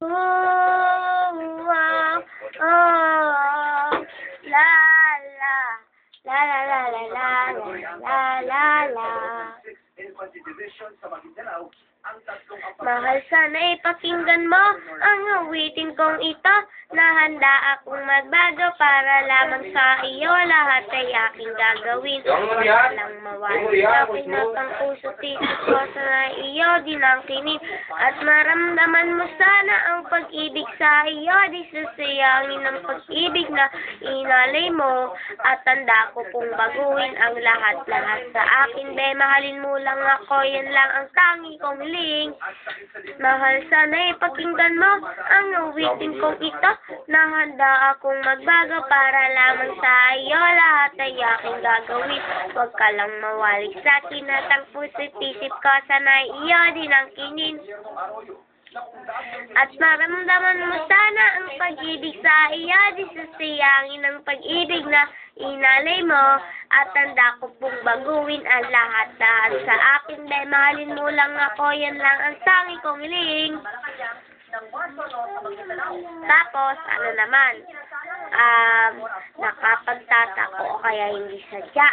Oh, wow, oh, la la, la la la la la la la la. Mahal, sana'y pakinggan mo ang awitin kong ito, na handa akong magbago para lamang sa iyo. Lahat ay aking gagawin, walang mawala sa pinatang puso, titis ko sa iyo dinangkinin. At maramdaman mo sana ang pag-ibig sa iyo, di sasayangin ang pag-ibig na inalay mo. At tanda ko pong baguhin ang lahat-lahat sa akin, be, mahalin mo lang ako, yan lang ang tangi kong hiling. Mahal, sana'y pakinggan mo ang awitin kong ito, na handa akong magbago para lamang sa iyo. Lahat ay aking gagawin, huwag ka lang mawalik sa akin. At ang puso't isip ko sana'y iyo dinangkinin. At maramdaman mo sana ang pag-ibig sa iyo, di sasayangin ang pag-ibig na inalay mo. At tanda ko pong baguhin ang lahat-lahat sa akin, be, mahalin mo lang ako, yan lang ang tangi kong hiling. Tapos, ano naman, nakapagtatako o kaya hindi sadya.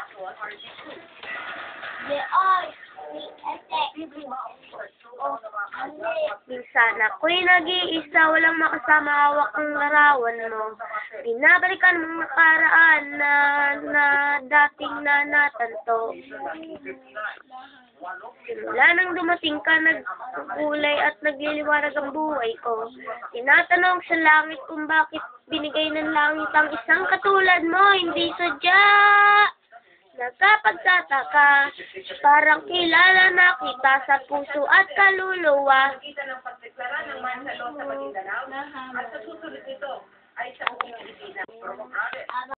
Minsan ako'y nag-iisa, walang makasama, hawak ang larawan mo. Binabalikan mong nakaraan na dating natanto. Simula nang dumating ka, nagkulay at nagliliwanag ang buhay ko. Tinatanong sa langit kung bakit binigay ng langit ang isang katulad mo, hindi sadya. Nagkapagtataka, parang kilala na kita sa puso at kaluluwa. Kita ng pagdeklara ng Mansalo sa Maguindanao at sa susunod nito ay sa Pilipinas.